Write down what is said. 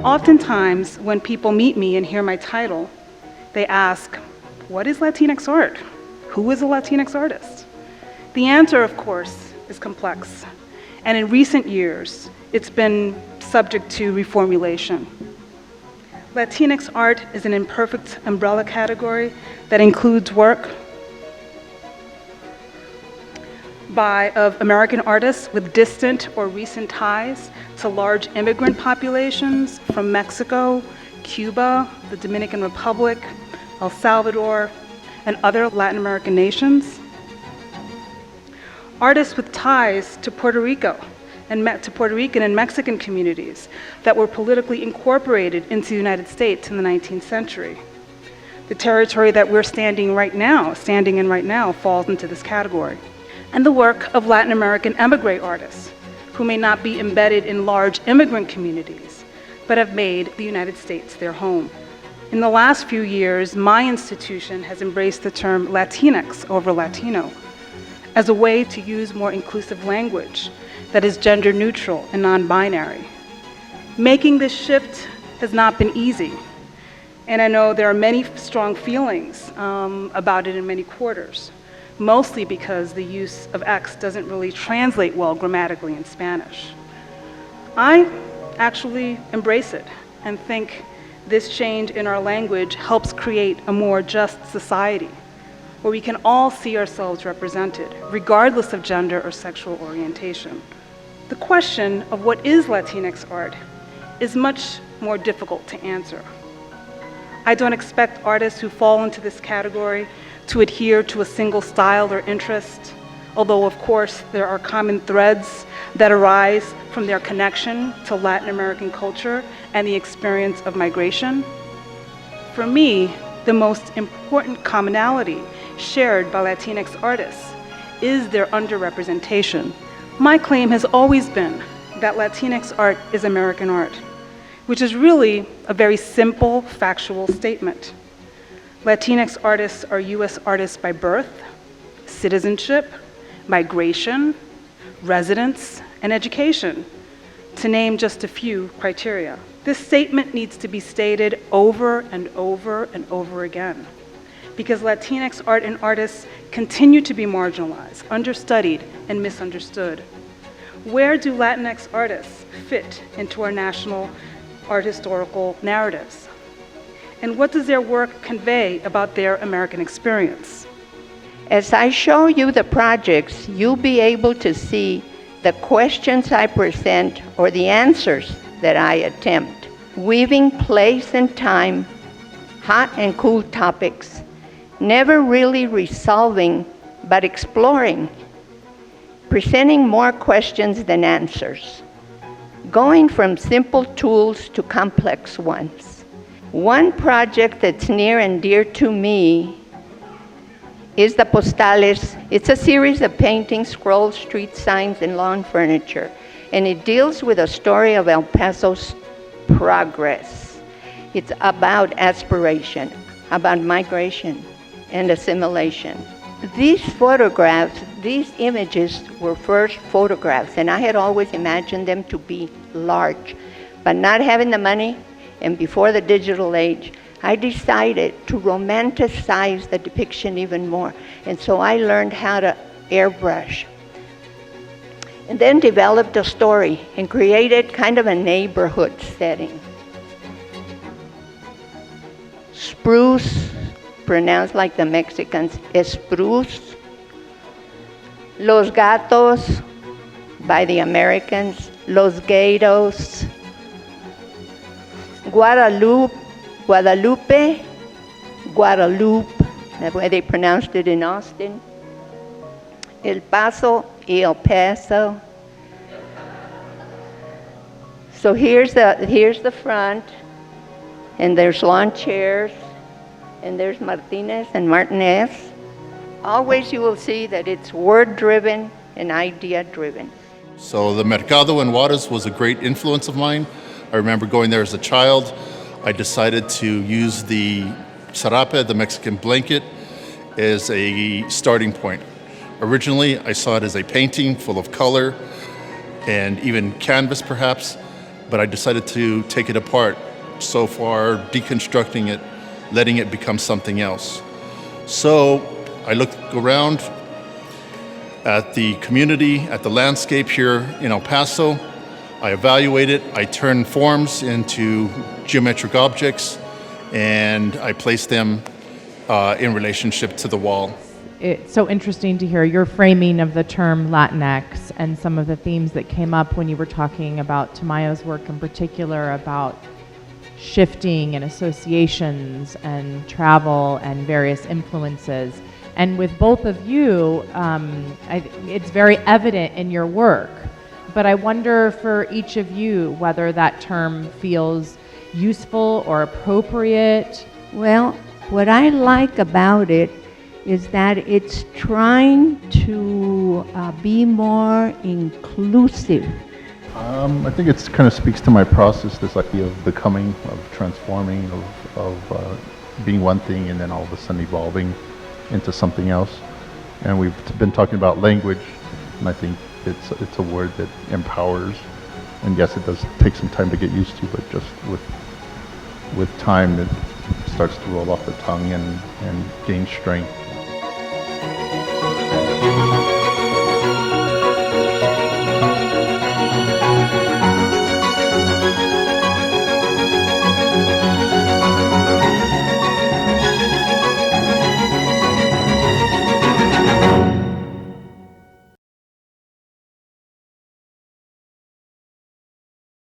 Oftentimes, when people meet me and hear my title, they ask, what is Latinx art? Who is a Latinx artist? The answer, of course, is complex. And in recent years, it's been subject to reformulation. Latinx art is an imperfect umbrella category that includes work of American artists with distant or recent ties to large immigrant populations from Mexico, Cuba, the Dominican Republic, El Salvador, and other Latin American nations. Artists with ties to Puerto Rico and to Puerto Rican and Mexican communities that were politically incorporated into the United States in the 19th century. The territory that we're standing in right now falls into this category. And the work of Latin American emigre artists who may not be embedded in large immigrant communities, but have made the United States their home. In the last few years, my institution has embraced the term Latinx over Latino as a way to use more inclusive language that is gender neutral and non-binary. Making this shift has not been easy, and I know there are many strong feelings about it in many quarters, mostly because the use of X doesn't really translate well grammatically in Spanish. I actually embrace it and think this change in our language helps create a more just society where we can all see ourselves represented, regardless of gender or sexual orientation. The question of what is Latinx art is much more difficult to answer. I don't expect artists who fall into this category to adhere to a single style or interest, although of course there are common threads that arise from their connection to Latin American culture and the experience of migration. For me, the most important commonality shared by Latinx artists is their underrepresentation. My claim has always been that Latinx art is American art, which is really a very simple, factual statement. Latinx artists are US artists by birth, citizenship, migration, residence, and education, to name just a few criteria. This statement needs to be stated over and over and over again, because Latinx art and artists continue to be marginalized, understudied, and misunderstood. Where do Latinx artists fit into our national art historical narratives? And what does their work convey about their American experience? As I show you the projects, you'll be able to see the questions I present or the answers that I attempt, weaving place and time, hot and cool topics, never really resolving, but exploring, presenting more questions than answers, going from simple tools to complex ones. One project that's near and dear to me is the Postales. It's a series of paintings, scrolls, street signs, and lawn furniture, and it deals with a story of El Paso's progress. It's about aspiration, about migration and assimilation. These photographs, these images were first photographs, and I had always imagined them to be large, but not having the money and before the digital age, I decided to romanticize the depiction even more. And so I learned how to airbrush. And then developed a story and created kind of a neighborhood setting. Spruce, pronounced like the Mexicans, spruce. Los gatos, by the Americans. Los gatos. Guadalupe, Guadalupe, the way they pronounced it in Austin. El Paso y El Paso. So here's the front, and there's lawn chairs, and there's Martinez and Martinez. Always you will see that it's word-driven and idea-driven. So the Mercado in Juarez was a great influence of mine. I remember going there as a child. I decided to use the sarape, the Mexican blanket, as a starting point. Originally, I saw it as a painting full of color and even canvas perhaps, but I decided to take it apart. So far, deconstructing it, letting it become something else. So I looked around at the community, at the landscape here in El Paso. I evaluate it, I turn forms into geometric objects, and I place them in relationship to the wall. It's so interesting to hear your framing of the term Latinx and some of the themes that came up when you were talking about Tamayo's work in particular, about shifting and associations and travel and various influences. And with both of you, it's very evident in your work. But I wonder for each of you whether that term feels useful or appropriate. Well, what I like about it is that it's trying to be more inclusive. I think it kind of speaks to my process, this idea of becoming, of transforming, of being one thing and then all of a sudden evolving into something else. And we've been talking about language, and I think it's a word that empowers. And yes, it does take some time to get used to, but just with time, it starts to roll off the tongue and gain strength.